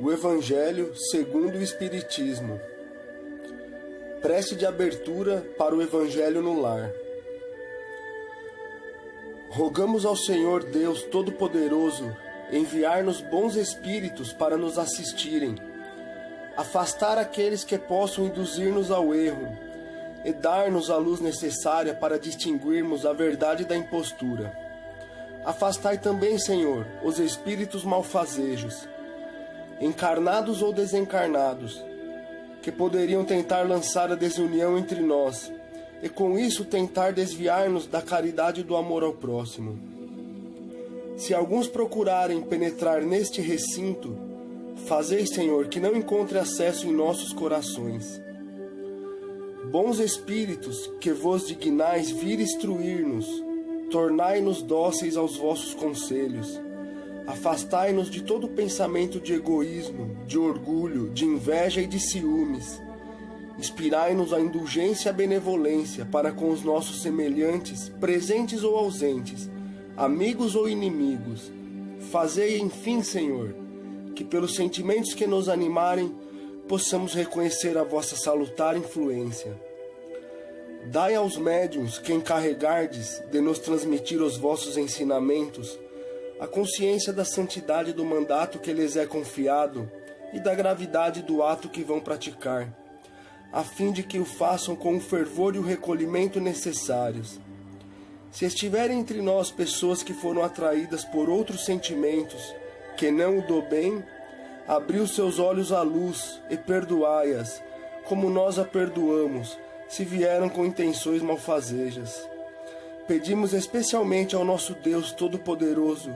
O Evangelho segundo o Espiritismo. Prece de abertura para o Evangelho no lar. Rogamos ao Senhor Deus Todo-Poderoso enviar-nos bons espíritos para nos assistirem, afastar aqueles que possam induzir-nos ao erro e dar-nos a luz necessária para distinguirmos a verdade da impostura. Afastai também, Senhor, os espíritos malfazejos, encarnados ou desencarnados, que poderiam tentar lançar a desunião entre nós e com isso tentar desviar-nos da caridade e do amor ao próximo. Se alguns procurarem penetrar neste recinto, fazei, Senhor, que não encontre acesso em nossos corações. Bons espíritos, que vos dignais vir instruir-nos, tornai-nos dóceis aos vossos conselhos. Afastai-nos de todo pensamento de egoísmo, de orgulho, de inveja e de ciúmes. Inspirai-nos a indulgência e a benevolência para com os nossos semelhantes, presentes ou ausentes, amigos ou inimigos. Fazei, enfim, Senhor, que pelos sentimentos que nos animarem, possamos reconhecer a vossa salutar influência. Dai aos médiuns que encarregardes de nos transmitir os vossos ensinamentos a consciência da santidade do mandato que lhes é confiado e da gravidade do ato que vão praticar, a fim de que o façam com o fervor e o recolhimento necessários. Se estiverem entre nós pessoas que foram atraídas por outros sentimentos que não o do bem, abri os seus olhos à luz e perdoai-as, como nós a perdoamos, se vieram com intenções malfazejas. Pedimos especialmente ao nosso Deus Todo-Poderoso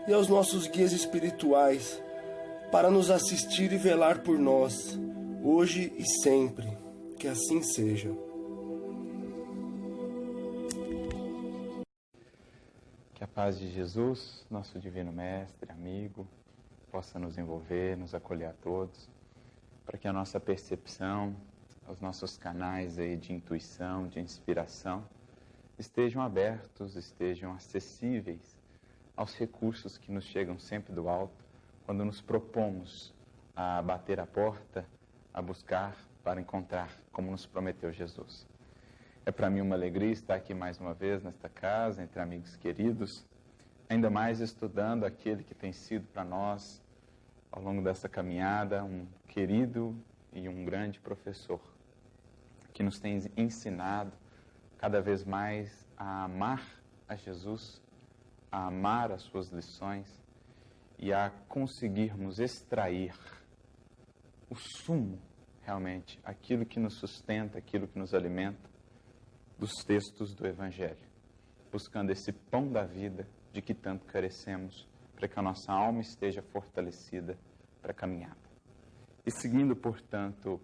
e aos nossos guias espirituais para nos assistir e velar por nós, hoje e sempre. Que assim seja. Que a paz de Jesus, nosso divino mestre, amigo, possa nos envolver, nos acolher a todos, para que a nossa percepção, os nossos canais aí de intuição, de inspiração, estejam abertos, estejam acessíveis aos recursos que nos chegam sempre do alto, quando nos propomos a bater a porta, a buscar para encontrar, como nos prometeu Jesus. É para mim uma alegria estar aqui mais uma vez nesta casa, entre amigos queridos, ainda mais estudando aquele que tem sido para nós, ao longo dessa caminhada, um querido e um grande professor, que nos tem ensinado cada vez mais a amar a Jesus, a amar as suas lições e a conseguirmos extrair o sumo, realmente, aquilo que nos sustenta, aquilo que nos alimenta, dos textos do Evangelho, buscando esse pão da vida de que tanto carecemos, para que a nossa alma esteja fortalecida para a caminhada. E seguindo, portanto,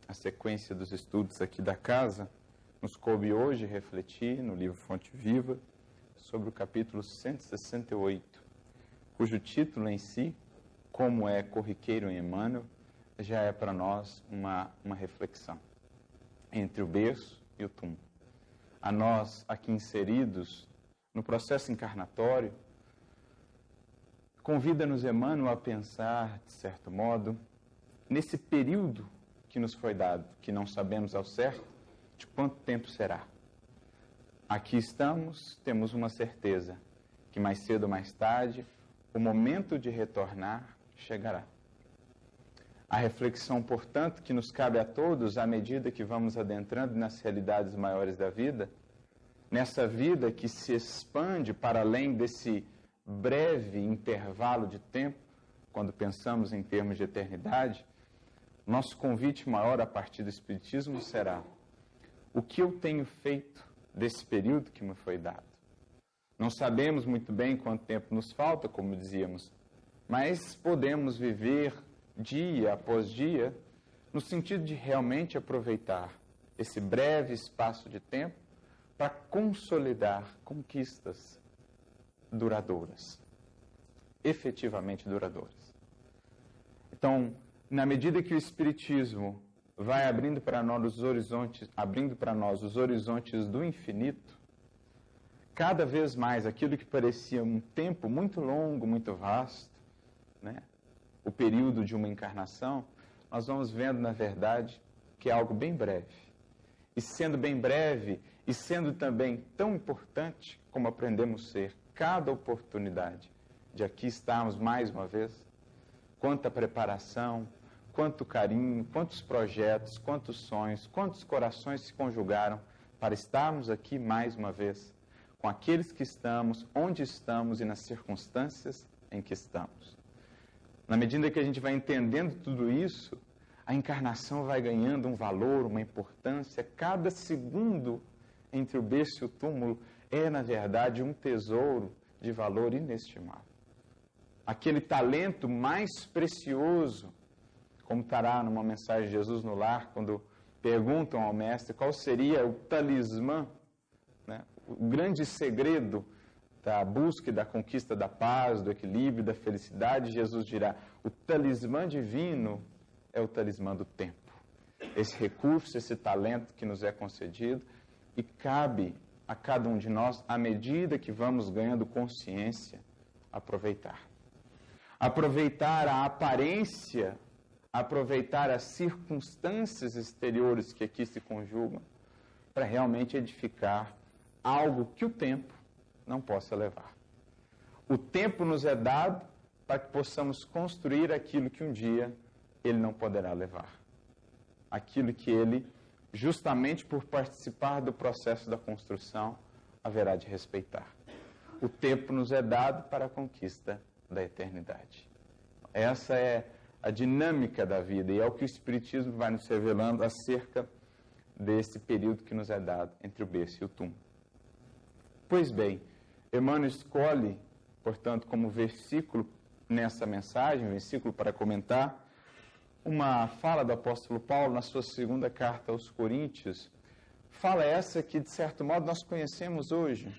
a sequência dos estudos aqui da casa, nos coube hoje refletir no livro Fonte Viva sobre o capítulo 168, cujo título em si, Como é corriqueiro em Emmanuel, já é para nós uma reflexão entre o berço e o túmulo. A nós, aqui inseridos no processo encarnatório, convida-nos Emmanuel a pensar, de certo modo, nesse período que nos foi dado, que não sabemos ao certo de quanto tempo será. Aqui estamos, temos uma certeza, que mais cedo ou mais tarde, o momento de retornar chegará. A reflexão, portanto, que nos cabe a todos à medida que vamos adentrando nas realidades maiores da vida, nessa vida que se expande para além desse breve intervalo de tempo, quando pensamos em termos de eternidade, nosso convite maior a partir do Espiritismo será: o que eu tenho feito desse período que me foi dado? Não sabemos muito bem quanto tempo nos falta, como dizíamos, mas podemos viver dia após dia, no sentido de realmente aproveitar esse breve espaço de tempo para consolidar conquistas duradouras, efetivamente duradouras. Então, na medida que o Espiritismo vai abrindo para nós os horizontes do infinito, cada vez mais aquilo que parecia um tempo muito longo, muito vasto, né? o período de uma encarnação, nós vamos vendo, na verdade, que é algo bem breve. E sendo bem breve, e sendo também tão importante como aprendemos ser cada oportunidade de aqui estarmos mais uma vez, quanta preparação, quanto carinho, quantos projetos, quantos sonhos, quantos corações se conjugaram para estarmos aqui mais uma vez, com aqueles que estamos, onde estamos e nas circunstâncias em que estamos. Na medida que a gente vai entendendo tudo isso, a encarnação vai ganhando um valor, uma importância. Cada segundo entre o berço e o túmulo é, na verdade, um tesouro de valor inestimável. Aquele talento mais precioso, como estará numa mensagem de Jesus no lar, quando perguntam ao mestre qual seria o talismã, né, o grande segredo da busca e da conquista da paz, do equilíbrio, da felicidade. Jesus dirá: o talismã divino é o talismã do tempo. Esse recurso, esse talento que nos é concedido, e cabe a cada um de nós, à medida que vamos ganhando consciência, aproveitar. Aproveitar a aparência, aproveitar as circunstâncias exteriores que aqui se conjugam, para realmente edificar algo que o tempo não possa levar. O tempo nos é dado para que possamos construir aquilo que um dia ele não poderá levar. Aquilo que ele, justamente por participar do processo da construção, haverá de respeitar. O tempo nos é dado para a conquista da eternidade. Essa é a dinâmica da vida e é o que o Espiritismo vai nos revelando acerca desse período que nos é dado entre o berço e o túmulo. Pois bem, Emmanuel escolhe, portanto, como versículo nessa mensagem, versículo para comentar, uma fala do apóstolo Paulo na sua segunda carta aos Coríntios. Fala essa que, de certo modo, nós conhecemos hoje.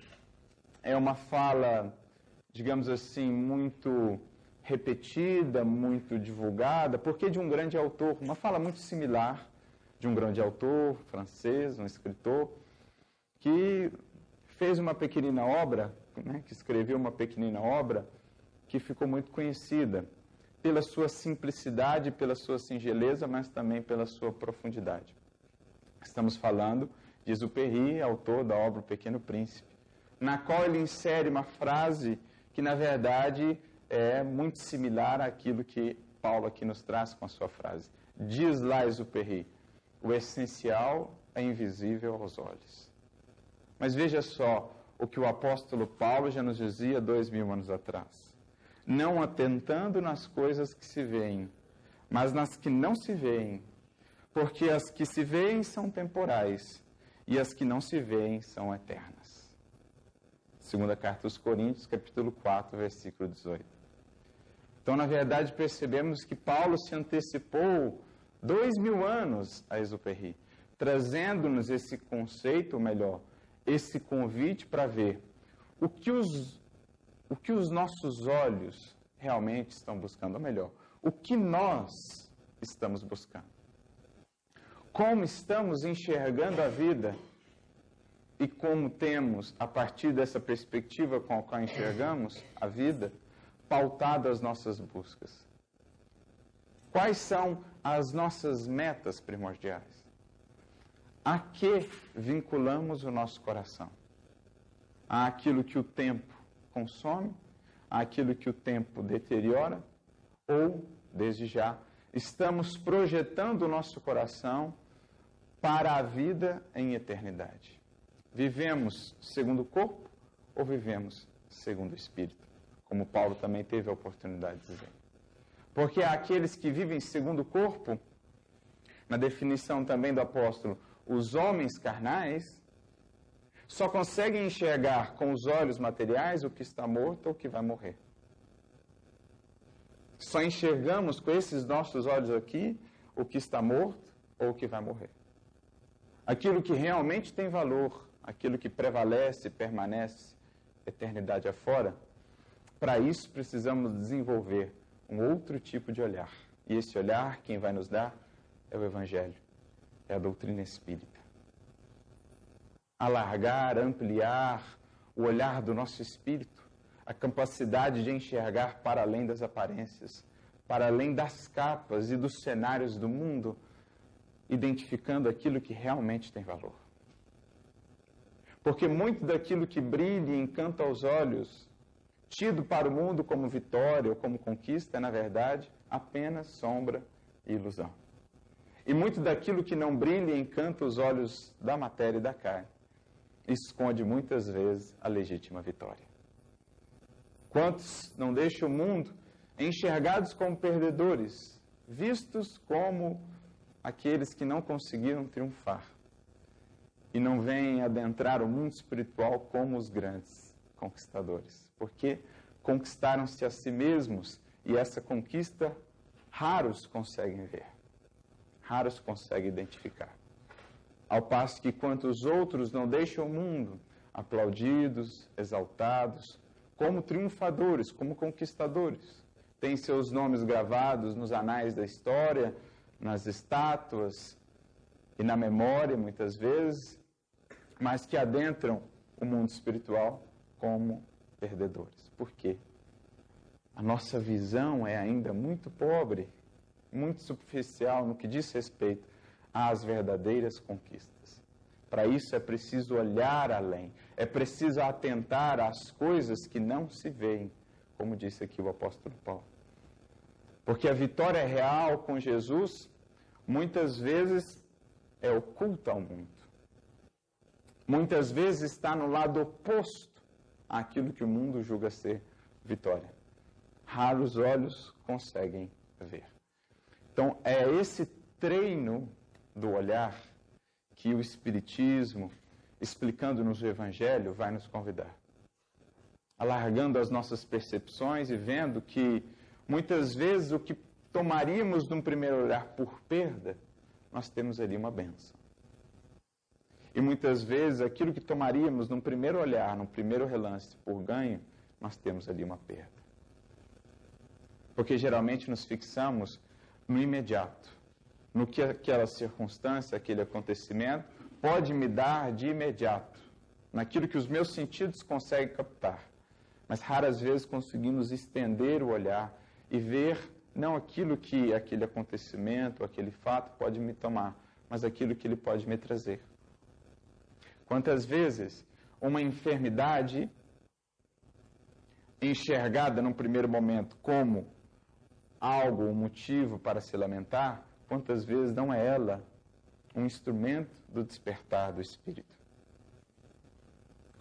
É uma fala, digamos assim, muito repetida, muito divulgada, porque de um grande autor, uma fala muito similar de um grande autor francês, um escritor, que fez uma pequenina obra, né, que escreveu uma pequenina obra que ficou muito conhecida pela sua simplicidade, pela sua singeleza, mas também pela sua profundidade. Estamos falando de Exupéry, autor da obra O Pequeno Príncipe, na qual ele insere uma frase que, na verdade, é muito similar àquilo que Paulo aqui nos traz com a sua frase. Diz lá Exupéry: o essencial é invisível aos olhos. Mas veja só o que o apóstolo Paulo já nos dizia 2000 anos atrás. Não atentando nas coisas que se veem, mas nas que não se veem, porque as que se veem são temporais e as que não se veem são eternas. Segunda carta aos Coríntios, capítulo 4, versículo 18. Então, na verdade, percebemos que Paulo se antecipou 2000 anos a Exupéry, trazendo-nos esse conceito, ou melhor, esse convite para ver o que os nossos olhos realmente estão buscando, ou melhor, o que nós estamos buscando. Como estamos enxergando a vida e como temos, a partir dessa perspectiva com a qual enxergamos a vida, pautado as nossas buscas. Quais são as nossas metas primordiais? A que vinculamos o nosso coração? Àquilo que o tempo consome, àquilo que o tempo deteriora, ou, desde já, estamos projetando o nosso coração para a vida em eternidade? Vivemos segundo o corpo ou vivemos segundo o espírito? Como Paulo também teve a oportunidade de dizer. Porque há aqueles que vivem segundo o corpo, na definição também do apóstolo, os homens carnais, só conseguem enxergar com os olhos materiais o que está morto ou o que vai morrer. Só enxergamos com esses nossos olhos aqui o que está morto ou o que vai morrer. Aquilo que realmente tem valor, aquilo que prevalece, permanece, eternidade afora, para isso precisamos desenvolver um outro tipo de olhar. E esse olhar, quem vai nos dar, é o Evangelho, é a doutrina espírita. Alargar, ampliar o olhar do nosso espírito, a capacidade de enxergar para além das aparências, para além das capas e dos cenários do mundo, identificando aquilo que realmente tem valor. Porque muito daquilo que brilha e encanta aos olhos, tido para o mundo como vitória ou como conquista, é, na verdade, apenas sombra e ilusão. E muito daquilo que não brilha e encanta os olhos da matéria e da carne, esconde muitas vezes a legítima vitória. Quantos não deixam o mundo enxergados como perdedores, vistos como aqueles que não conseguiram triunfar, e não vêm adentrar o mundo espiritual como os grandes conquistadores, porque conquistaram-se a si mesmos, e essa conquista raros conseguem ver, raros conseguem identificar. Ao passo que quantos outros não deixam o mundo aplaudidos, exaltados, como triunfadores, como conquistadores, têm seus nomes gravados nos anais da história, nas estátuas e na memória, muitas vezes, mas que adentram o mundo espiritual como perdedores. Por quê? A nossa visão é ainda muito pobre, muito superficial no que diz respeito às verdadeiras conquistas. Para isso é preciso olhar além, é preciso atentar às coisas que não se veem, como disse aqui o apóstolo Paulo. Porque a vitória real com Jesus, muitas vezes, é oculta ao mundo. Muitas vezes está no lado oposto àquilo que o mundo julga ser vitória. Raros olhos conseguem ver. Então, é esse treino do olhar que o Espiritismo, explicando-nos o Evangelho, vai nos convidar. Alargando as nossas percepções e vendo que, muitas vezes, o que tomaríamos num primeiro olhar por perda, nós temos ali uma bênção. E muitas vezes, aquilo que tomaríamos num primeiro olhar, num primeiro relance por ganho, nós temos ali uma perda. Porque geralmente nos fixamos no imediato, no que aquela circunstância, aquele acontecimento pode me dar de imediato, naquilo que os meus sentidos conseguem captar. Mas raras vezes conseguimos estender o olhar e ver não aquilo que aquele acontecimento, aquele fato pode me tomar, mas aquilo que ele pode me trazer. Quantas vezes uma enfermidade enxergada num primeiro momento como algo, um motivo para se lamentar, quantas vezes não é ela um instrumento do despertar do espírito?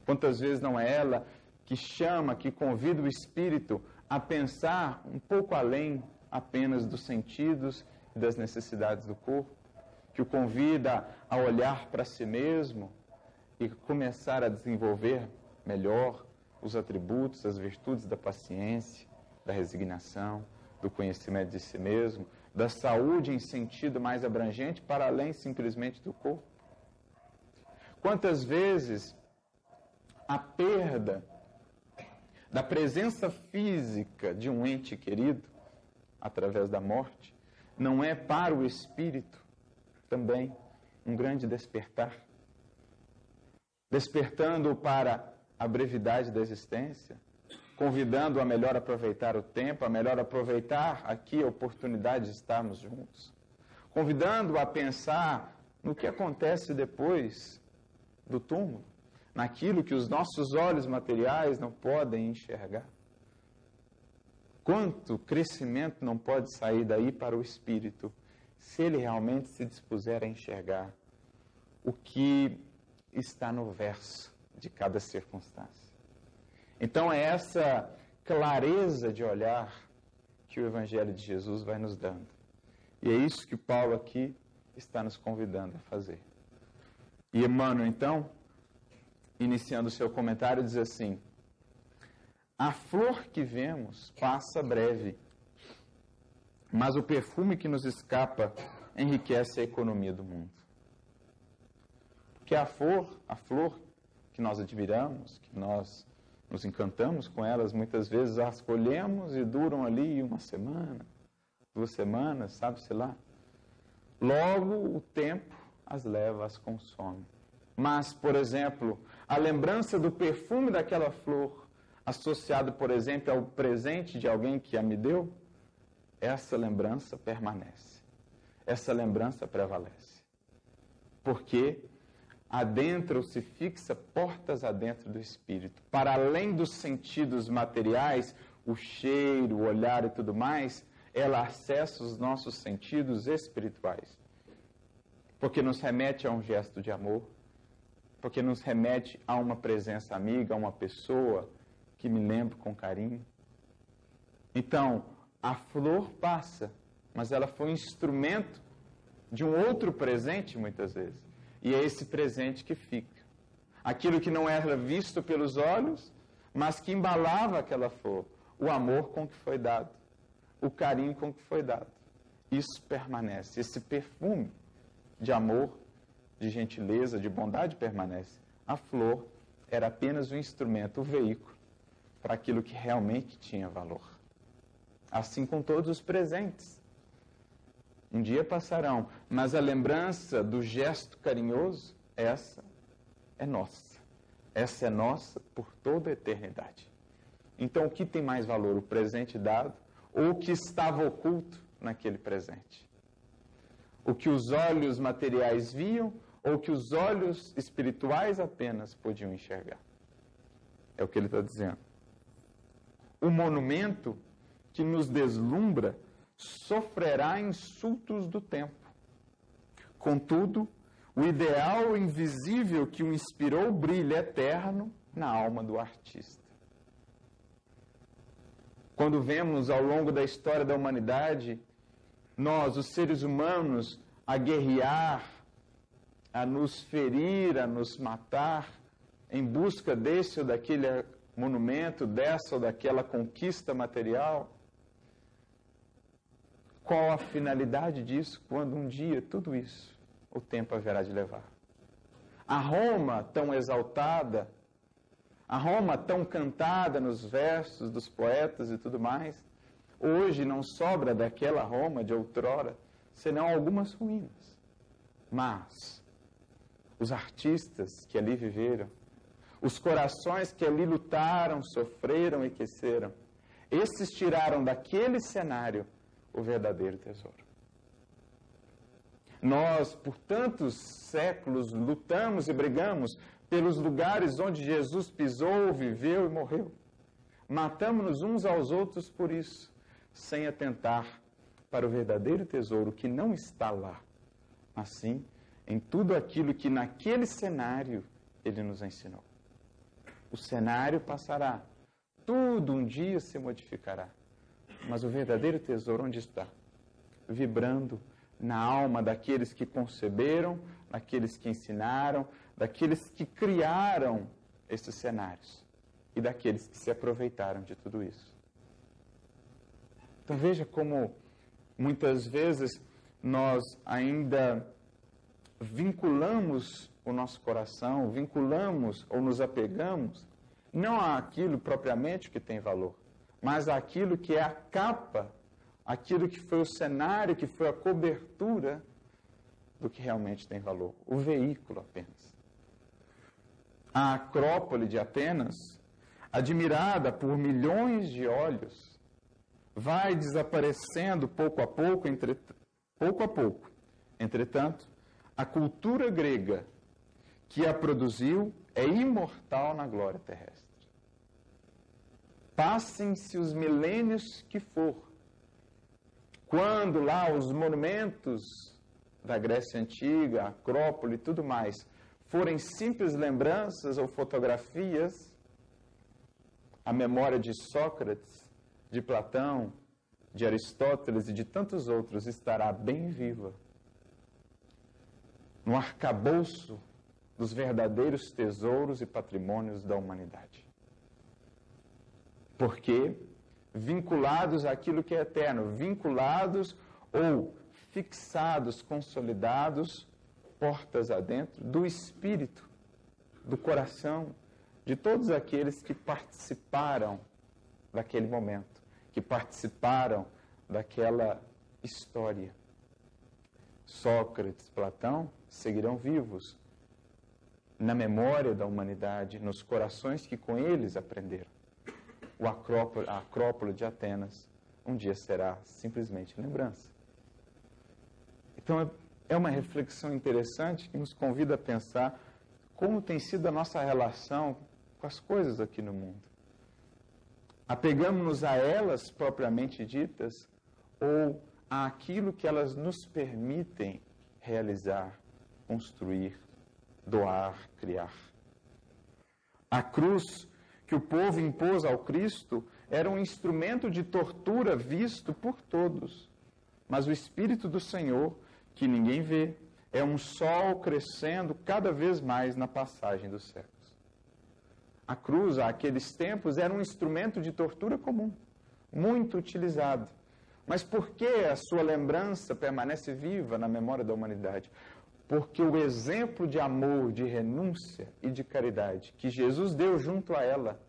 Quantas vezes não é ela que chama, que convida o espírito a pensar um pouco além apenas dos sentidos e das necessidades do corpo, que o convida a olhar para si mesmo e começar a desenvolver melhor os atributos, as virtudes da paciência, da resignação, do conhecimento de si mesmo, da saúde em sentido mais abrangente para além simplesmente do corpo. Quantas vezes a perda da presença física de um ente querido, através da morte, não é para o espírito também um grande despertar? Despertando para a brevidade da existência, convidando a melhor aproveitar o tempo, a melhor aproveitar aqui a oportunidade de estarmos juntos, convidando a pensar no que acontece depois do túmulo, naquilo que os nossos olhos materiais não podem enxergar. Quanto crescimento não pode sair daí para o espírito, se ele realmente se dispuser a enxergar o que está no verso de cada circunstância. Então é essa clareza de olhar que o Evangelho de Jesus vai nos dando. E é isso que Paulo aqui está nos convidando a fazer. E Emmanuel, então, iniciando o seu comentário, diz assim: a flor que vemos passa breve, mas o perfume que nos escapa enriquece a economia do mundo. Porque a flor que nós admiramos, que nós nos encantamos com elas, muitas vezes as colhemos e duram ali uma semana, 2 semanas, sabe-se lá. Logo o tempo as leva, as consome. Mas, por exemplo, a lembrança do perfume daquela flor, associado, por exemplo, ao presente de alguém que a me deu, essa lembrança permanece, essa lembrança prevalece. Porque adentro se fixa portas adentro do espírito. Para além dos sentidos materiais, o cheiro, o olhar e tudo mais, ela acessa os nossos sentidos espirituais. Porque nos remete a um gesto de amor, porque nos remete a uma presença amiga, a uma pessoa que me lembro com carinho. Então, a flor passa, mas ela foi um instrumento de um outro presente, muitas vezes. E é esse presente que fica. Aquilo que não era visto pelos olhos, mas que embalava aquela flor. O amor com que foi dado, o carinho com que foi dado. Isso permanece, esse perfume de amor, de gentileza, de bondade permanece. A flor era apenas um instrumento, o veículo, para aquilo que realmente tinha valor. Assim com todos os presentes. Um dia passarão, mas a lembrança do gesto carinhoso, essa é nossa. Essa é nossa por toda a eternidade. Então, o que tem mais valor? O presente dado ou o que estava oculto naquele presente? O que os olhos materiais viam ou o que os olhos espirituais apenas podiam enxergar? É o que ele está dizendo. O monumento que nos deslumbra sofrerá insultos do tempo. Contudo, o ideal invisível que o inspirou brilha eterno na alma do artista. Quando vemos ao longo da história da humanidade, nós, os seres humanos, a guerrear, a nos ferir, a nos matar, em busca desse ou daquele monumento, dessa ou daquela conquista material, qual a finalidade disso quando um dia tudo isso o tempo haverá de levar? A Roma tão exaltada, a Roma tão cantada nos versos dos poetas e tudo mais, hoje não sobra daquela Roma de outrora, senão algumas ruínas. Mas os artistas que ali viveram, os corações que ali lutaram, sofreram e aqueceram, esses tiraram daquele cenário o verdadeiro tesouro. Nós, por tantos séculos, lutamos e brigamos pelos lugares onde Jesus pisou, viveu e morreu. Matamos-nos uns aos outros por isso, sem atentar para o verdadeiro tesouro que não está lá. Assim, em tudo aquilo que naquele cenário ele nos ensinou. O cenário passará, tudo um dia se modificará. Mas o verdadeiro tesouro onde está? Vibrando na alma daqueles que conceberam, daqueles que ensinaram, daqueles que criaram esses cenários e daqueles que se aproveitaram de tudo isso. Então veja como muitas vezes nós ainda vinculamos o nosso coração, vinculamos ou nos apegamos não àquilo propriamente que tem valor, mas àquilo que é a capa, aquilo que foi o cenário, que foi a cobertura do que realmente tem valor, o veículo apenas. A Acrópole de Atenas, admirada por milhões de olhos, vai desaparecendo pouco a pouco. Entretanto, a cultura grega que a produziu é imortal na glória terrestre. Passem-se os milênios que for, quando lá os monumentos da Grécia Antiga, a Acrópole e tudo mais, forem simples lembranças ou fotografias, a memória de Sócrates, de Platão, de Aristóteles e de tantos outros estará bem viva no arcabouço dos verdadeiros tesouros e patrimônios da humanidade. Porque, vinculados àquilo que é eterno, vinculados ou fixados, consolidados, portas adentro do espírito, do coração, de todos aqueles que participaram daquele momento, que participaram daquela história. Sócrates, Platão seguirão vivos na memória da humanidade, nos corações que com eles aprenderam. A Acrópole de Atenas um dia será simplesmente lembrança. Então, é uma reflexão interessante que nos convida a pensar como tem sido a nossa relação com as coisas aqui no mundo. Apegamos-nos a elas propriamente ditas ou àquilo que elas nos permitem realizar, construir, doar, criar. A cruz que o povo impôs ao Cristo era um instrumento de tortura visto por todos. Mas o Espírito do Senhor, que ninguém vê, é um sol crescendo cada vez mais na passagem dos séculos. A cruz, àqueles tempos, era um instrumento de tortura comum, muito utilizado. Mas por que a sua lembrança permanece viva na memória da humanidade? Porque o exemplo de amor, de renúncia e de caridade que Jesus deu junto a ela,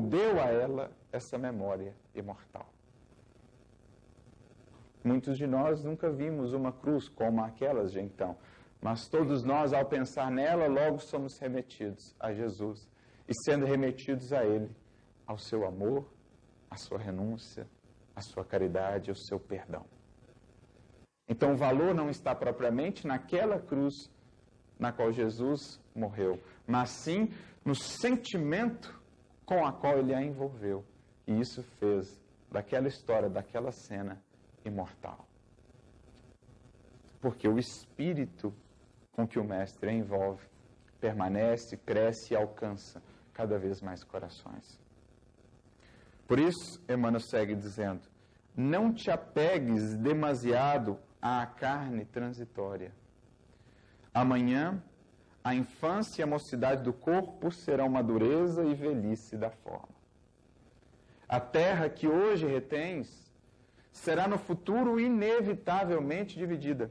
deu a ela essa memória imortal. Muitos de nós nunca vimos uma cruz como aquelas de então, mas todos nós, ao pensar nela, logo somos remetidos a Jesus, e sendo remetidos a Ele, ao seu amor, à sua renúncia, à sua caridade, ao seu perdão. Então o valor não está propriamente naquela cruz na qual Jesus morreu, mas sim no sentimento com a qual Ele a envolveu. E isso fez daquela história, daquela cena, imortal. Porque o espírito com que o Mestre a envolve permanece, cresce e alcança cada vez mais corações. Por isso, Emmanuel segue dizendo: não te apegues demasiado à carne transitória. Amanhã, a infância e a mocidade do corpo serão madureza e velhice da forma. A terra que hoje retens será no futuro inevitavelmente dividida.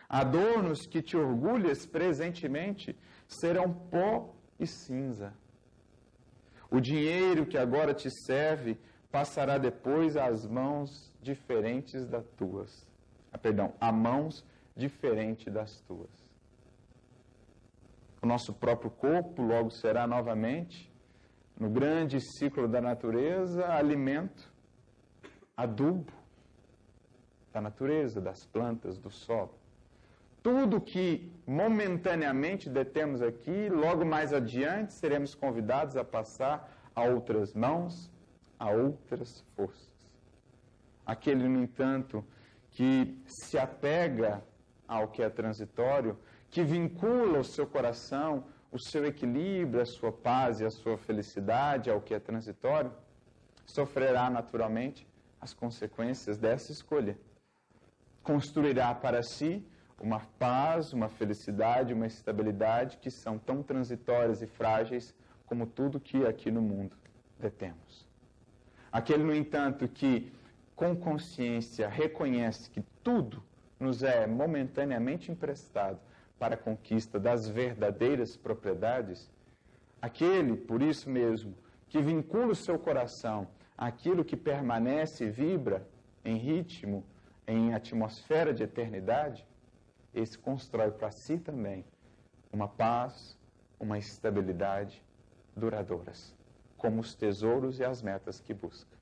Adornos que te orgulhas presentemente serão pó e cinza. O dinheiro que agora te serve passará depois às mãos diferentes das tuas. A mãos diferentes das tuas. O nosso próprio corpo logo será novamente, no grande ciclo da natureza, alimento, adubo da natureza, das plantas, do solo. Tudo que momentaneamente detemos aqui, logo mais adiante seremos convidados a passar a outras mãos, a outras forças. Aquele, no entanto, que se apega ao que é transitório, que vincula o seu coração, o seu equilíbrio, a sua paz e a sua felicidade ao que é transitório, sofrerá naturalmente as consequências dessa escolha. Construirá para si uma paz, uma felicidade, uma estabilidade que são tão transitórias e frágeis como tudo que aqui no mundo detemos. Aquele, no entanto, que com consciência reconhece que tudo nos é momentaneamente emprestado para a conquista das verdadeiras propriedades, aquele, por isso mesmo, que vincula o seu coração àquilo que permanece e vibra em ritmo, em atmosfera de eternidade, esse constrói para si também uma paz, uma estabilidade duradouras, como os tesouros e as metas que busca.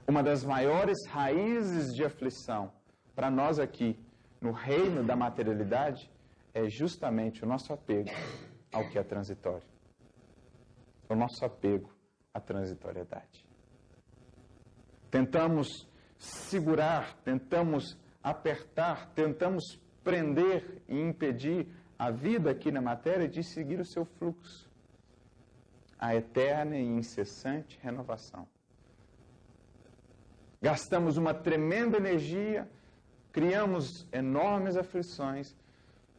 Uma das maiores raízes de aflição para nós aqui, no reino da materialidade, é justamente o nosso apego ao que é transitório. O nosso apego à transitoriedade. Tentamos segurar, tentamos apertar, tentamos prender e impedir a vida aqui na matéria de seguir o seu fluxo, a eterna e incessante renovação. Gastamos uma tremenda energia, criamos enormes aflições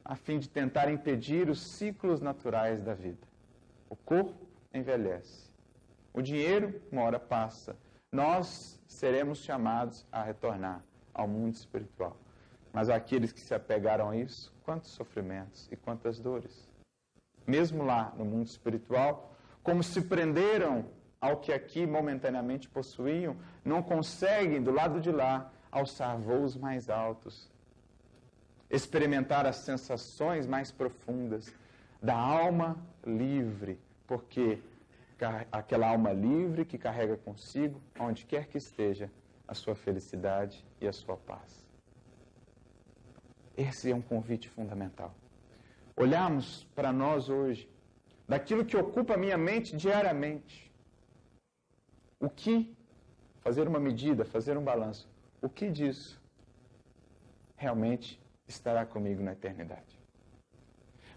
a fim de tentar impedir os ciclos naturais da vida. O corpo envelhece, o dinheiro uma hora passa, nós seremos chamados a retornar ao mundo espiritual. Mas aqueles que se apegaram a isso, quantos sofrimentos e quantas dores. Mesmo lá no mundo espiritual, como se prenderam ao que aqui momentaneamente possuíam, não conseguem do lado de lá alçar voos mais altos, experimentar as sensações mais profundas da alma livre, porque aquela alma livre que carrega consigo, onde quer que esteja, a sua felicidade e a sua paz. Esse é um convite fundamental. Olharmos para nós hoje, daquilo que ocupa a minha mente diariamente. O que, fazer uma medida, fazer um balanço, o que disso realmente estará comigo na eternidade?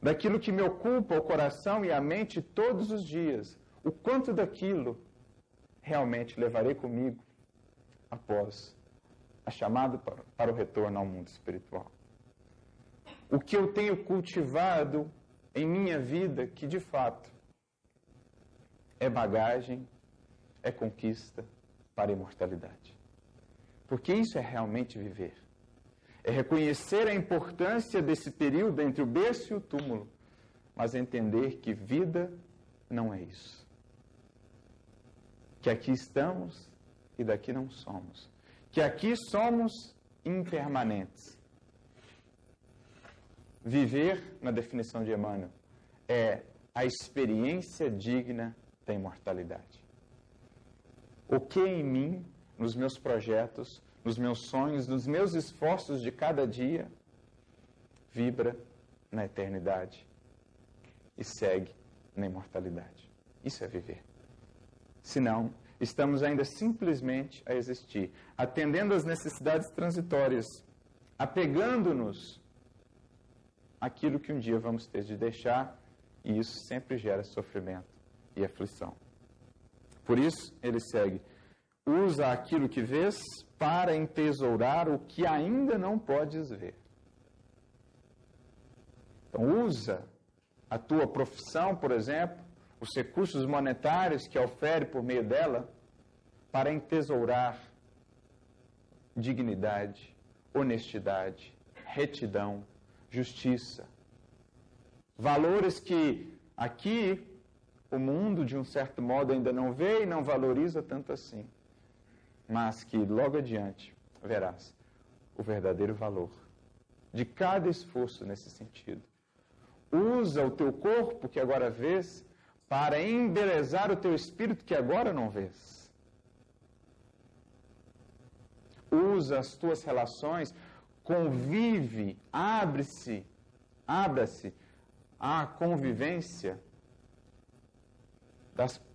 Daquilo que me ocupa o coração e a mente todos os dias, o quanto daquilo realmente levarei comigo após a chamada para o retorno ao mundo espiritual? O que eu tenho cultivado em minha vida que, de fato, é bagagem, é conquista para a imortalidade? Porque isso é realmente viver. É reconhecer a importância desse período entre o berço e o túmulo, mas entender que vida não é isso. Que aqui estamos e daqui não somos. Que aqui somos impermanentes. Viver, na definição de Emmanuel, é a experiência digna da imortalidade. O que em mim, nos meus projetos, nos meus sonhos, nos meus esforços de cada dia, vibra na eternidade e segue na imortalidade. Isso é viver. Senão, estamos ainda simplesmente a existir, atendendo às necessidades transitórias, apegando-nos àquilo que um dia vamos ter de deixar, e isso sempre gera sofrimento e aflição. Por isso, ele segue: usa aquilo que vês para entesourar o que ainda não podes ver. Então, usa a tua profissão, por exemplo, os recursos monetários que ofere por meio dela, para entesourar dignidade, honestidade, retidão, justiça. Valores que aqui o mundo, de um certo modo, ainda não vê e não valoriza tanto assim, mas que logo adiante verás o verdadeiro valor de cada esforço nesse sentido. Usa o teu corpo, que agora vês, para embelezar o teu espírito, que agora não vês. Usa as tuas relações, convive, abra-se à convivência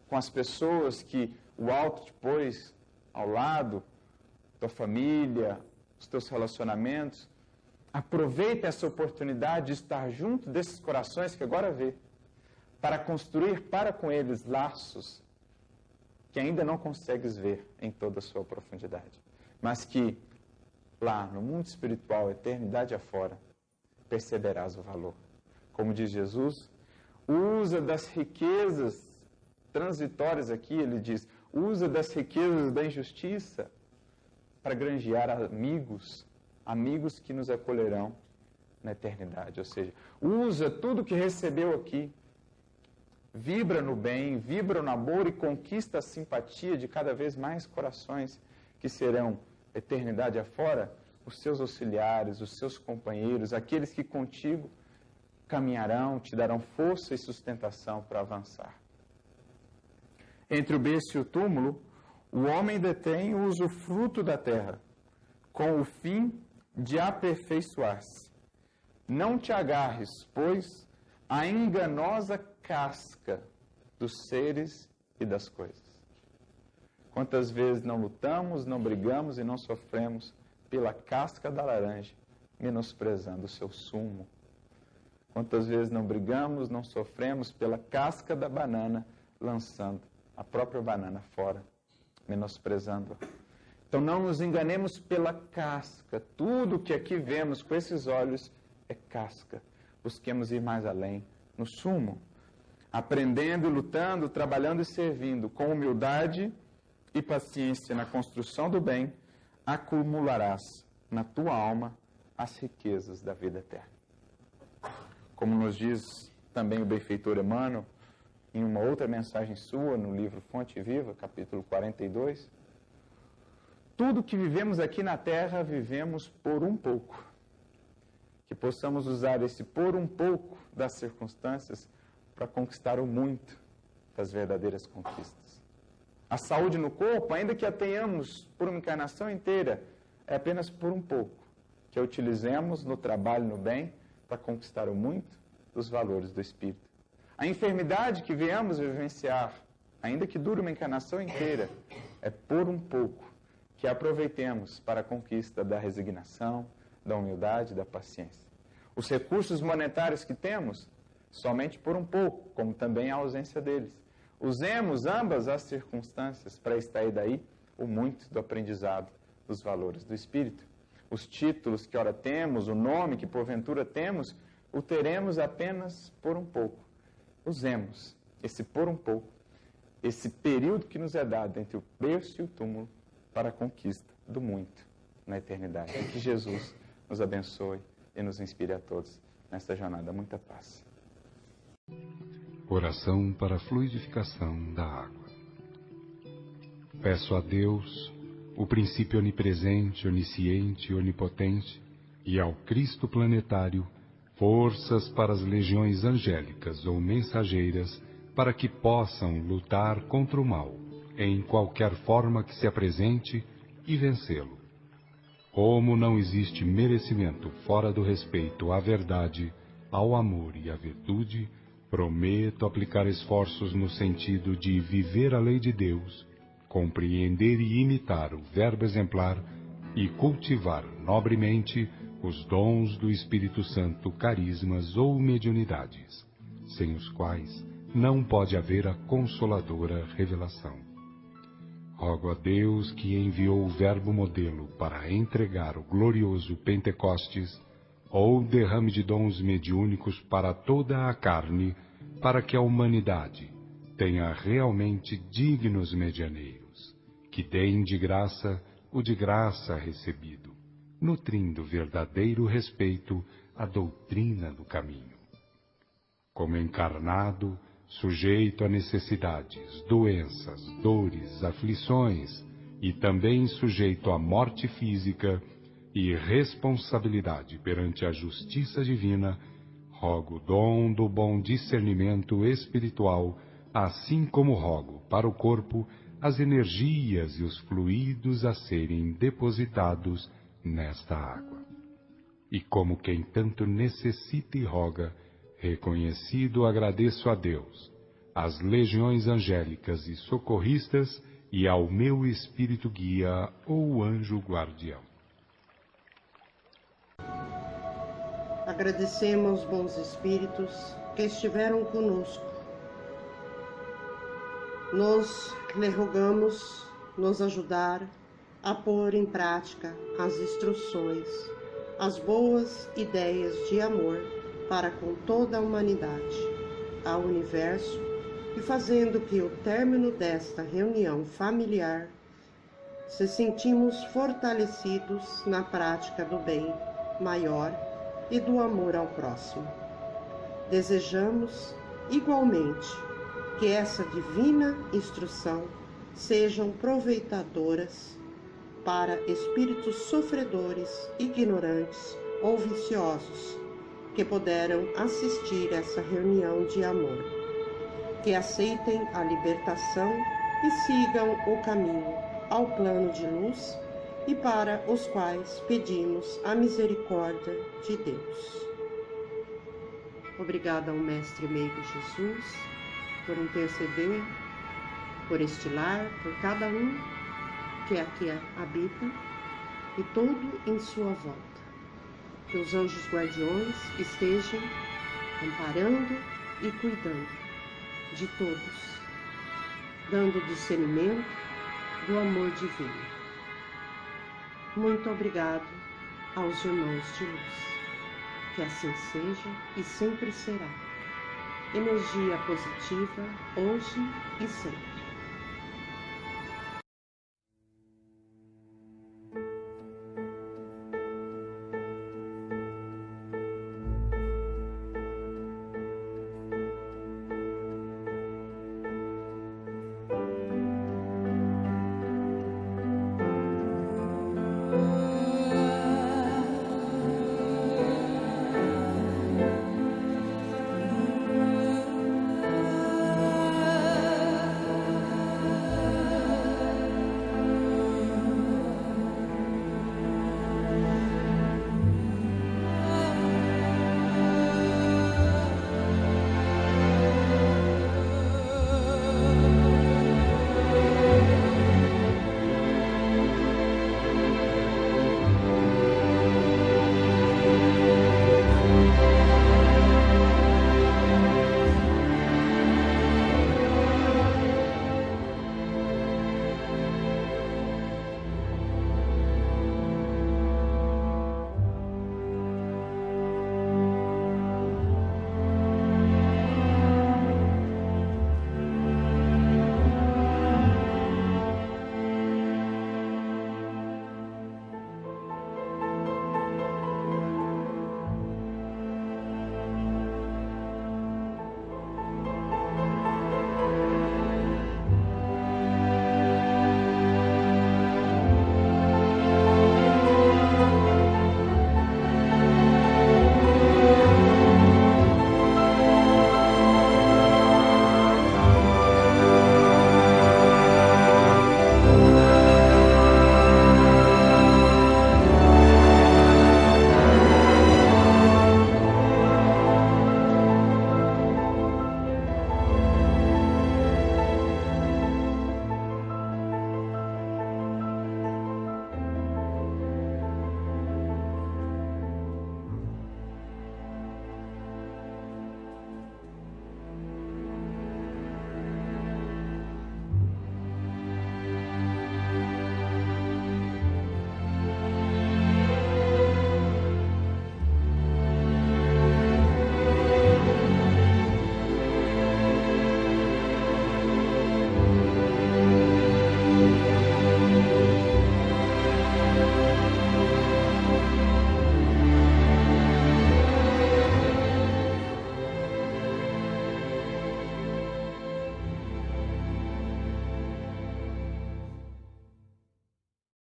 com as pessoas que o alto te pôs ao lado, tua família, os teus relacionamentos. Aproveita essa oportunidade de estar junto desses corações que agora vê, para construir para com eles laços que ainda não consegues ver em toda a sua profundidade, mas que lá no mundo espiritual, eternidade afora, perceberás o valor. Como diz Jesus, usa das riquezas transitórias aqui, ele diz, usa das riquezas da injustiça para granjear amigos que nos acolherão na eternidade. Ou seja, usa tudo que recebeu aqui, vibra no bem, vibra no amor e conquista a simpatia de cada vez mais corações que serão, eternidade afora, os seus auxiliares, os seus companheiros, aqueles que contigo caminharão, te darão força e sustentação para avançar. Entre o berço e o túmulo, o homem detém o usufruto da terra, com o fim de aperfeiçoar-se. Não te agarres, pois, à enganosa casca dos seres e das coisas. Quantas vezes não lutamos, não brigamos e não sofremos pela casca da laranja, menosprezando o seu sumo. Quantas vezes não brigamos, não sofremos pela casca da banana, lançando a própria banana fora, menosprezando-a. Então não nos enganemos pela casca. Tudo que aqui vemos com esses olhos é casca. Busquemos ir mais além, no sumo, aprendendo, lutando, trabalhando e servindo, com humildade e paciência na construção do bem, acumularás na tua alma as riquezas da vida eterna. Como nos diz também o benfeitor Emmanuel, em uma outra mensagem sua, no livro Fonte Viva, capítulo 42, tudo que vivemos aqui na Terra, vivemos por um pouco. Que possamos usar esse por um pouco das circunstâncias para conquistar o muito. das verdadeiras conquistas. A saúde no corpo, ainda que a tenhamos por uma encarnação inteira, é apenas por um pouco, que a utilizemos no trabalho, no bem, para conquistar o muito dos valores do Espírito. A enfermidade que viemos vivenciar, ainda que dure uma encarnação inteira, é por um pouco, que aproveitemos para a conquista da resignação, da humildade, da paciência. Os recursos monetários que temos, somente por um pouco, como também a ausência deles. Usemos ambas as circunstâncias para extrair daí o muito do aprendizado dos valores do Espírito. Os títulos que ora temos, o nome que porventura temos, o teremos apenas por um pouco. Usemos esse por um pouco, esse período que nos é dado entre o berço e o túmulo, para a conquista do muito na eternidade. Que Jesus nos abençoe e nos inspire a todos nesta jornada. Muita paz. Oração para a fluidificação da água. Peço a Deus, o princípio onipresente, onisciente e onipotente, e ao Cristo planetário, forças para as legiões angélicas ou mensageiras, para que possam lutar contra o mal, em qualquer forma que se apresente, e vencê-lo. Como não existe merecimento fora do respeito à verdade, ao amor e à virtude, prometo aplicar esforços no sentido de viver a lei de Deus, compreender e imitar o verbo exemplar e cultivar nobremente os dons do Espírito Santo, carismas ou mediunidades, sem os quais não pode haver a consoladora revelação. Rogo a Deus, que enviou o verbo modelo para entregar o glorioso Pentecostes, ou derrame de dons mediúnicos para toda a carne, para que a humanidade tenha realmente dignos medianeiros, que deem de graça o de graça recebido, nutrindo verdadeiro respeito à doutrina do caminho. Como encarnado, sujeito a necessidades, doenças, dores, aflições, e também sujeito à morte física e responsabilidade perante a justiça divina, rogo o dom do bom discernimento espiritual, assim como rogo para o corpo as energias e os fluidos a serem depositados nesta água. E como quem tanto necessita e roga, reconhecido agradeço a Deus, às legiões angélicas e socorristas e ao meu espírito guia ou anjo guardião. Agradecemos aos bons espíritos que estiveram conosco. Nós lhe rogamos nos ajudar a pôr em prática as instruções, as boas ideias de amor para com toda a humanidade, ao universo, e fazendo que o término desta reunião familiar se sentimos fortalecidos na prática do bem maior e do amor ao próximo. Desejamos, igualmente, que essa divina instrução sejam proveitadoras para espíritos sofredores, ignorantes ou viciosos, que puderam assistir essa reunião de amor, que aceitem a libertação e sigam o caminho ao plano de luz e para os quais pedimos a misericórdia de Deus. Obrigada ao Mestre Meigo Jesus por interceder por este lar, por cada um que aqui habita e todo em sua volta. Que os anjos guardiões estejam amparando e cuidando de todos, dando discernimento do amor divino. Muito obrigado aos irmãos de luz. Que assim seja e sempre será. Energia positiva hoje e sempre.